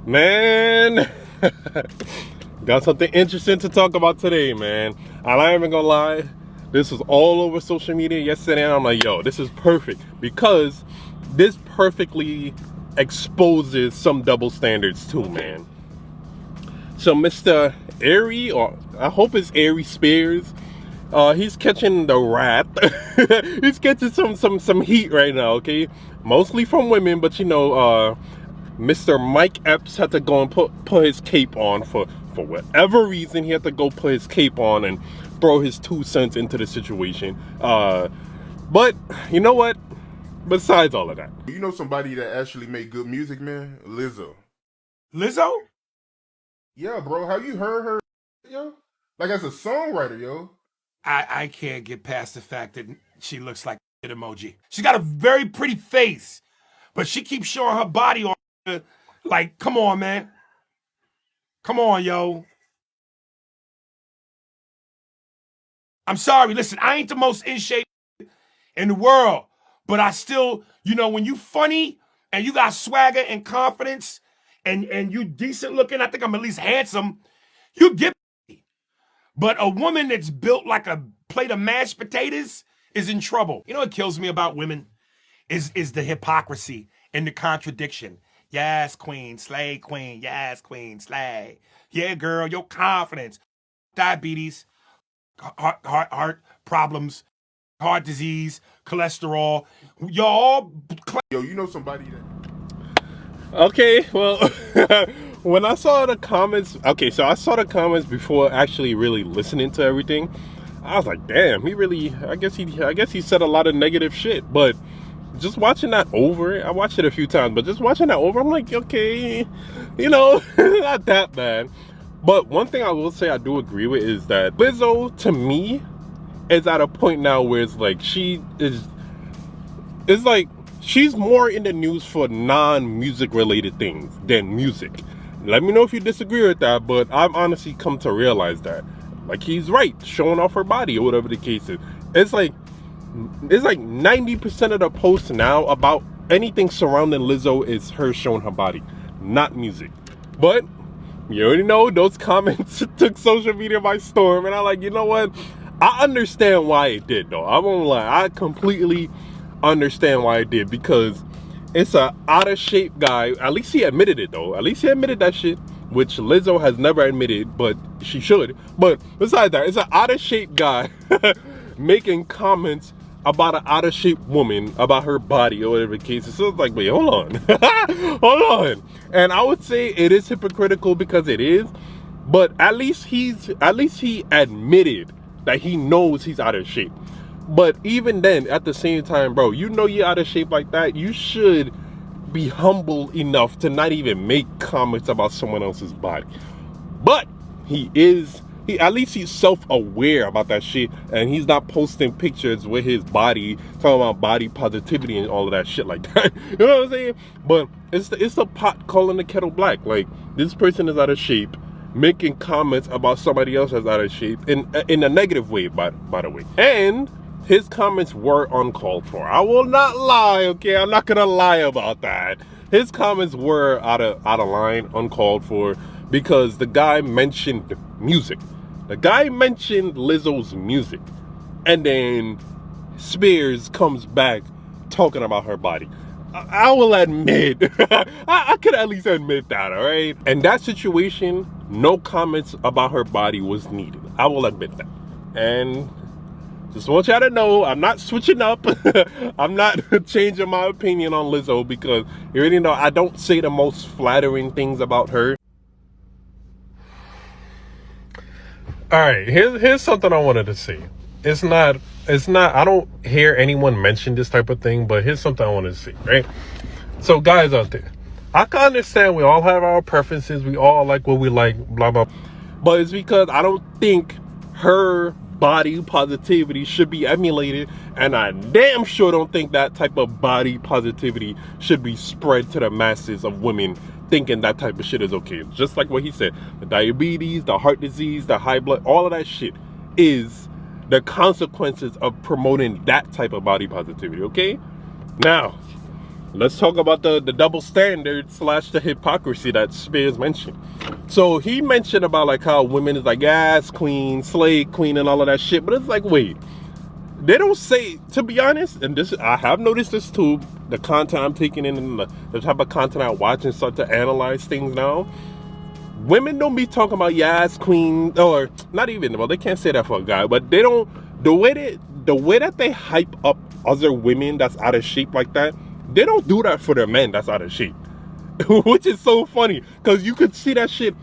Man, got something interesting to talk about today, man. I'm not even gonna lie. This was all over social media yesterday, and I'm like, yo, this is perfect because this perfectly exposes some double standards too, man. So Mr. Arie, or I hope it's Arie Spears, he's catching the wrath. He's catching some heat right now, okay? Mostly from women, but you know, Mr. Mike Epps had to go and put his cape on for whatever reason. He had to go put his cape on and throw his 2 cents into the situation. But you know what? Besides all of that, You know somebody that actually made good music, man? Lizzo. Lizzo? Yeah, bro. Have you heard her, yo? Like as a songwriter, yo. I can't get past the fact that she looks like an emoji. She's got a very pretty face, but she keeps showing her body on. Like, come on, man. Come on, yo. I'm sorry. Listen, I ain't the most in shape in the world, but I still, you know, when you funny and you got swagger and confidence and you decent looking, I think I'm at least handsome, you get me. But a woman that's built like a plate of mashed potatoes is in trouble. You know what kills me about women is the hypocrisy and the contradiction. Yes, queen, slay, queen. Yes, queen, slay. Yeah, girl, your confidence. Diabetes, heart problems, heart disease, cholesterol. Y'all. Yo, you know somebody that. okay, well, when I saw the comments, okay, so I saw the comments before actually really listening to everything. I was like, damn, he really, I guess he said a lot of negative shit, but just watching that over, I watched it a few times, but just watching that over, I'm like, okay, you know, not that bad. But one thing I will say I do agree with is that Lizzo, to me, is at a point now where it's like it's like she's more in the news for non-music related things than music. Let me know if you disagree with that, but I've honestly come to realize that. Like, he's right, showing off her body or whatever the case is. It's like 90% of the posts now about anything surrounding Lizzo is her showing her body, not music. But you already know those comments took social media by storm, and I'm like, you know what? I understand why it did, though. I won't lie. I completely understand why it did, because it's a out of shape guy. At least he admitted it, though. At least he admitted that shit, which Lizzo has never admitted, but she should. But besides that, it's an out of shape guy making comments about an out of shape woman, about her body or whatever the case is. So it's like, wait, hold on. Hold on. And I would say it is hypocritical because it is, but at least he admitted that he knows he's out of shape. But even then, at the same time, bro, you know you're out of shape like that, you should be humble enough to not even make comments about someone else's body. But he at least he's self-aware about that shit, and he's not posting pictures with his body, talking about body positivity and all of that shit like that. You know what I'm saying? But it's the pot calling the kettle black. Like, this person is out of shape, making comments about somebody else that's out of shape in a negative way, by the way. And his comments were uncalled for. I will not lie, okay? I'm not gonna lie about that. His comments were out of line, uncalled for, because the guy mentioned music. The guy mentioned Lizzo's music, and then Spears comes back talking about her body. I will admit, I could at least admit that, all right? In that situation, no comments about her body was needed. I will admit that. And just want y'all to know, I'm not switching up. I'm not changing my opinion on Lizzo, because you already know I don't say the most flattering things about her. All right, here's something I wanted to say. It's not, I don't hear anyone mention this type of thing, but here's something I wanted to say, right? So guys out there, I can understand we all have our preferences. We all like what we like, blah, blah. But it's because I don't think her body positivity should be emulated. And I damn sure don't think that type of body positivity should be spread to the masses of women thinking that type of shit is okay. Just like what he said, the diabetes, the heart disease, the high blood, all of that shit is the consequences of promoting that type of body positivity, okay? Now, let's talk about the double standard / the hypocrisy that Spears mentioned. So he mentioned about like how women is like ass queen, slave queen, and all of that shit. But it's like, wait, they don't say, to be honest, and this, I have noticed this too, the content I'm taking in and the type of content I watch and start to analyze things now. Women don't be talking about your ass queen, or not even, well, they can't say that for a guy, but they don't, the way that they hype up other women that's out of shape like that, they don't do that for their men that's out of shape. Which is so funny, because you could see that shit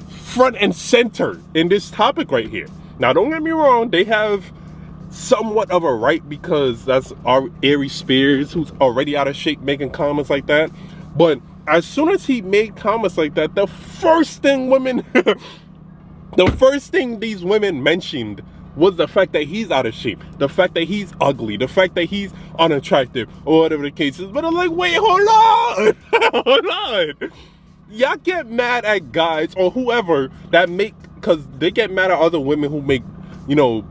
front and center in this topic right here. Now, don't get me wrong, they have somewhat of a right, because that's Arie Spears, who's already out of shape, making comments like that. But as soon as he made comments like that, the first thing these women mentioned was the fact that he's out of shape, the fact that he's ugly, the fact that he's unattractive, or whatever the case is. But I'm like, wait, hold on. Hold on. Y'all get mad at guys or whoever that make, because they get mad at other women who make, you know,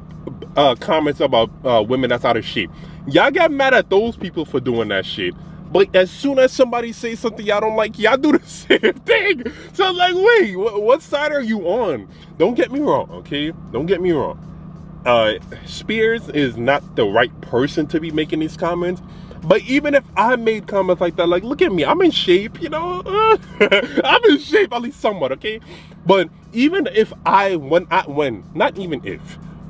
comments about women that's out of shape. Y'all get mad at those people for doing that shit. But as soon as somebody says something y'all don't like, y'all do the same thing. So I'm like, wait, what side are you on? Don't get me wrong, okay? Don't get me wrong. Spears is not the right person to be making these comments. But even if I made comments like that, like, look at me, I'm in shape, you know? I'm in shape, at least somewhat, okay? But even if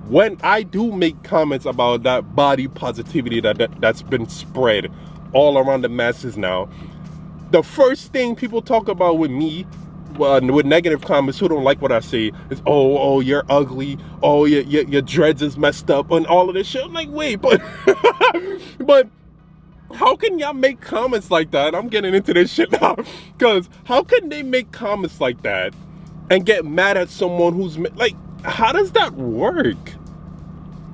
when I do make comments about that body positivity that's been spread all around the masses now, the first thing people talk about with me, with negative comments, who don't like what I say, is, oh, you're ugly, oh, your dreads is messed up, and all of this shit. I'm like, wait, but but how can y'all make comments like that? I'm getting into this shit now, because how can they make comments like that and get mad at someone who's like, how does that work?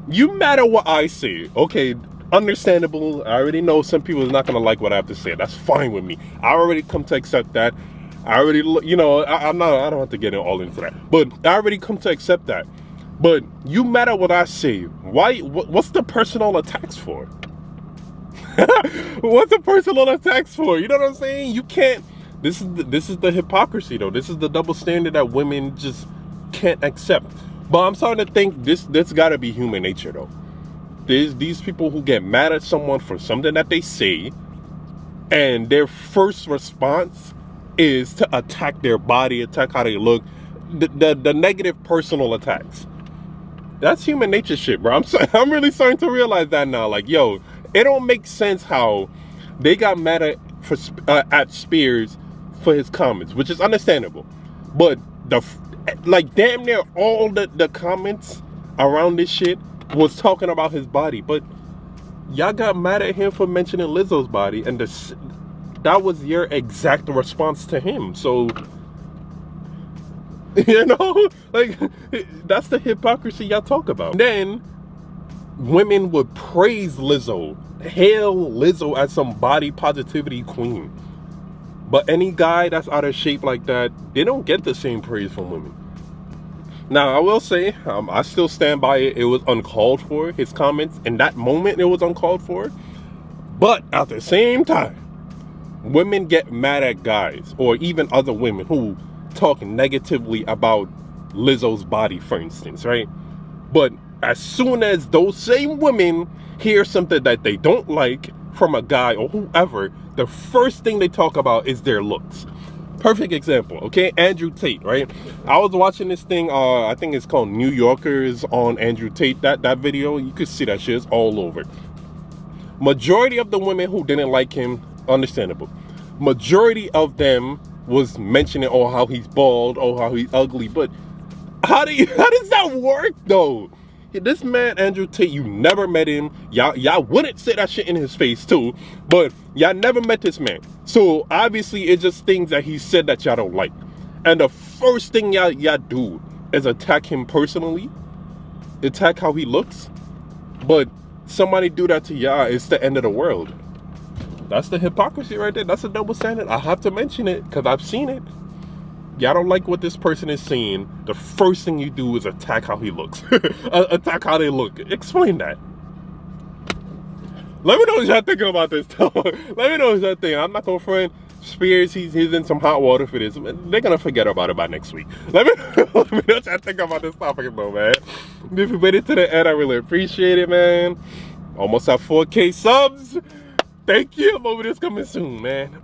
You mad at what I say, okay? Understandable. I already know some people is not gonna like what I have to say. That's fine with me. I already come to accept that. I already, you know, I don't have to get all into that, but I already come to accept that. But you mad at what I say? Why? What's the personal attacks for? What's the personal attacks for? You know what I'm saying? You can't. This is the hypocrisy, though. This is the double standard that women just can't accept. But I'm starting to think this got to be human nature, though. There's these people who get mad at someone for something that they say, and their first response is to attack their body, attack how they look, the negative personal attacks. That's human nature shit, bro. I'm really starting to realize that now. Like, yo, it don't make sense how they got mad at Spears for his comments, which is understandable. But like damn near all the comments around this shit was talking about his body. But y'all got mad at him for mentioning Lizzo's body, and that was your exact response to him. So, you know, like, that's the hypocrisy y'all talk about. And then women would praise Lizzo, hail Lizzo as some body positivity queen. But any guy that's out of shape like that, they don't get the same praise from women. Now, I will say, I still stand by it. It was uncalled for, his comments. In that moment, it was uncalled for. But at the same time, women get mad at guys, or even other women who talk negatively about Lizzo's body, for instance, right? But as soon as those same women hear something that they don't like from a guy or whoever, the first thing they talk about is their looks. Perfect example, okay? Andrew Tate, right? I was watching this thing, I think it's called New Yorkers on Andrew Tate, that video. You could see that shit is all over. Majority of the women who didn't like him, understandable. Majority of them was mentioning, oh, how he's bald, oh, how he's ugly. But how does that work, though? This man, Andrew Tate, you never met him. Y'all wouldn't say that shit in his face, too. But y'all never met this man. So, obviously, it's just things that he said that y'all don't like. And the first thing y'all do is attack him personally. Attack how he looks. But somebody do that to y'all, it's the end of the world. That's the hypocrisy right there. That's a double standard. I have to mention it because I've seen it. Y'all don't like what this person is saying. The first thing you do is attack how he looks. Attack how they look. Explain that. Let me know what y'all thinking about this. Let me know what y'all think. I'm not gonna friend Spears. He's in some hot water for this. They're gonna forget about it by next week. Let me know what y'all think about this topic, though, man. If you made it to the end, I really appreciate it, man. Almost at 4K subs. Thank you. I'm over this coming soon, man.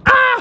Ah!